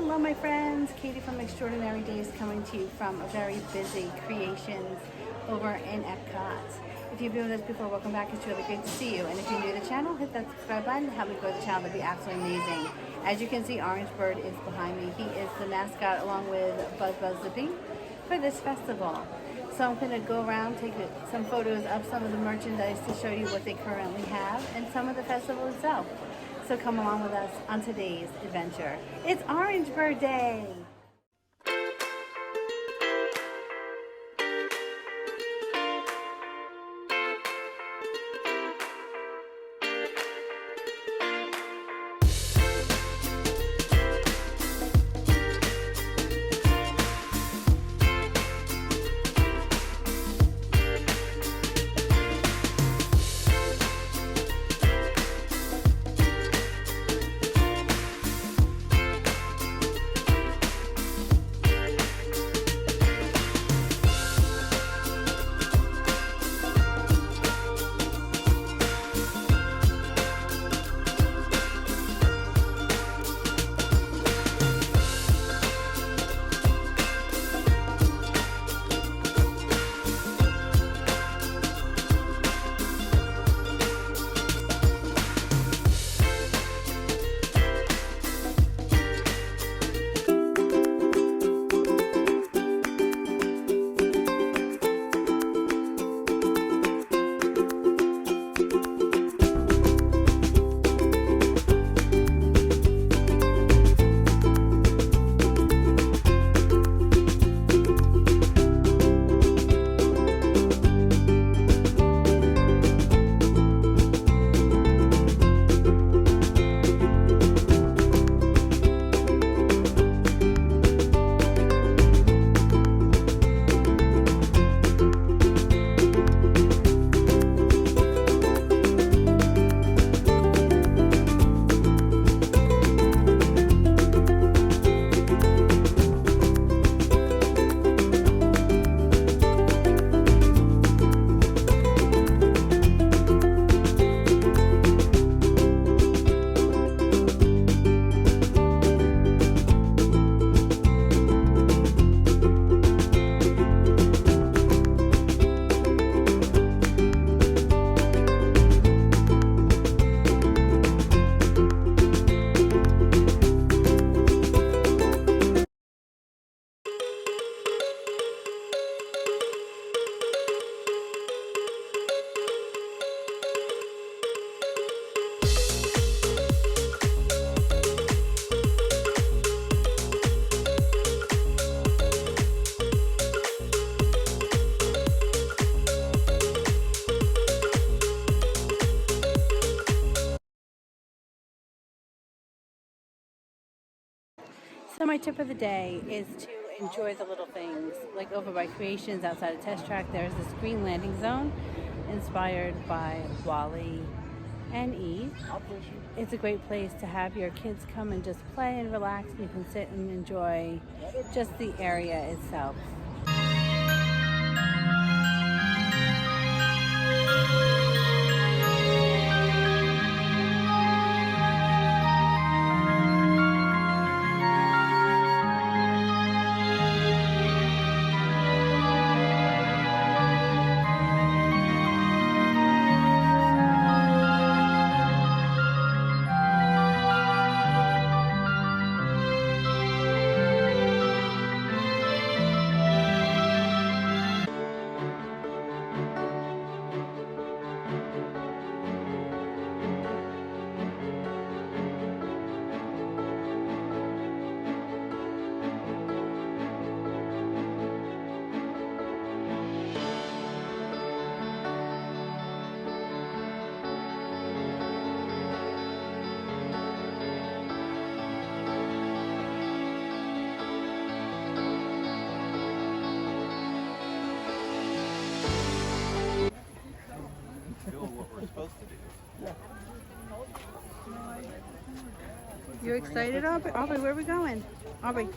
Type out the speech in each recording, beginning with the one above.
Hello my friends, Katie from Extraordinary Days coming to you from a very busy creations over in EPCOTs. If you've been with us before, welcome back. It's really great to see you. And if you're new to the channel, hit that subscribe button, help me grow the channel. That'd be absolutely amazing. As you can see, Orange Bird is behind me. He is the mascot along with Buzz the Bee for this festival. So I'm going to go around, take some photos of some of the merchandise to show you what they currently have and some of the festival itself. So come along with us on today's adventure. It's Orange Bird Day! So my tip of the day is to enjoy the little things. Like over by Creations outside of Test Track, there's this green landing zone inspired by Wally and Eve. It's a great place to have your kids come and just play and relax, and you can sit and enjoy just the area itself. You excited, Aubrey? Aubrey, where are we going? Aubrey,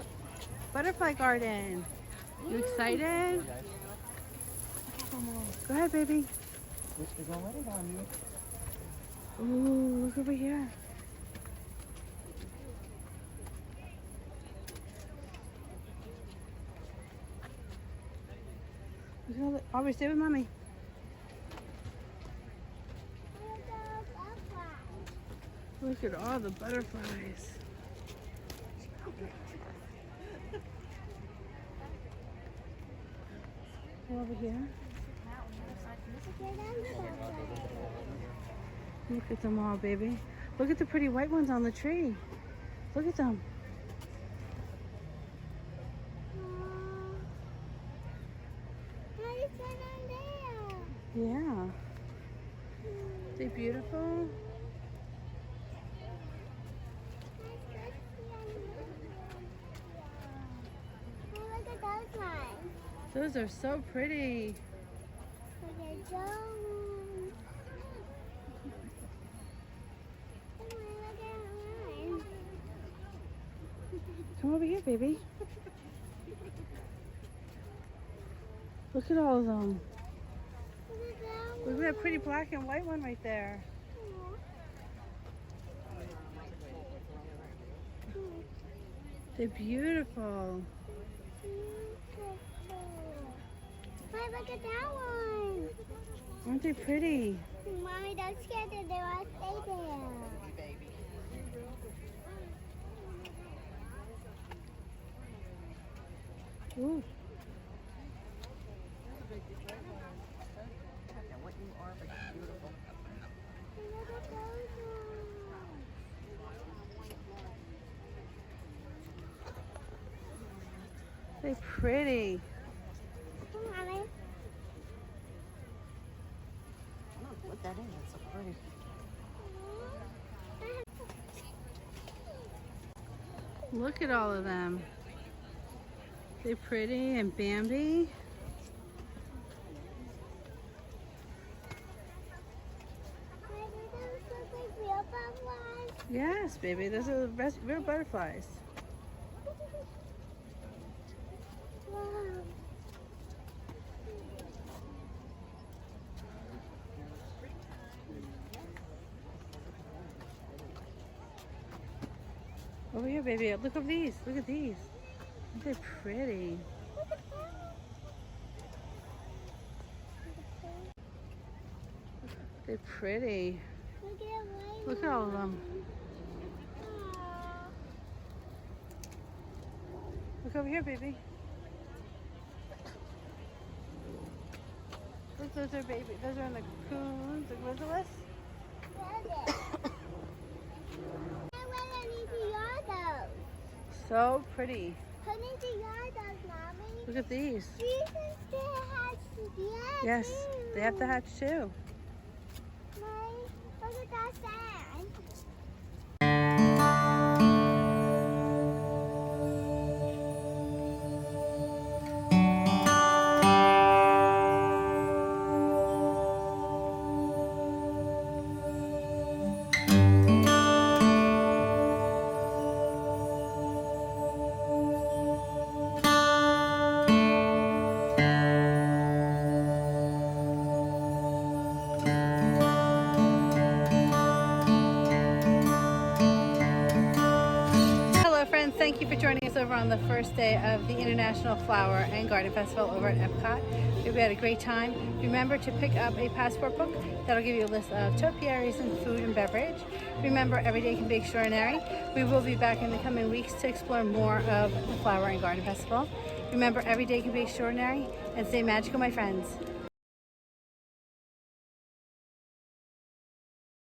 Butterfly Garden. You excited? Go ahead, baby. Ooh, look over here. at all the... Aubrey, stay with mommy. Look at all the butterflies. Over here. Look at them all, baby. Look at the pretty white ones on the tree. Look at them. Yeah. They beautiful. Look at those ones. Those are so pretty. Look at those. Come over here, baby. Look at all of them. Look at that pretty black and white one right there. They're beautiful. Wait, look at that one. Aren't they pretty? Mommy, don't scare them. They want to stay there. Ooh. What you are, but you're beautiful. Look at those ones. They're pretty. Mommy. I don't know what that is. That's so pretty. Look at all of them. They're pretty and Bambi. Wait, do those look like real butterflies? Yes, baby. Those are the real butterflies. Wow. Over here, baby. Look at these. Look at these. They're pretty. They're pretty. Look at white. Look at all of them. Aw. Look over here, baby. Look, those are baby. Those are in the cocoons, the chrysalis. So pretty. Look at these. Yes, they have to hatch too. Look at that sand. Thank you for joining us over on the first day of the International Flower and Garden Festival over at Epcot. We had a great time. Remember to pick up a passport book. That'll give you a list of topiaries and food and beverage. Remember, every day can be extraordinary. We will be back in the coming weeks to explore more of the Flower and Garden Festival. Remember, every day can be extraordinary, and stay magical, my friends.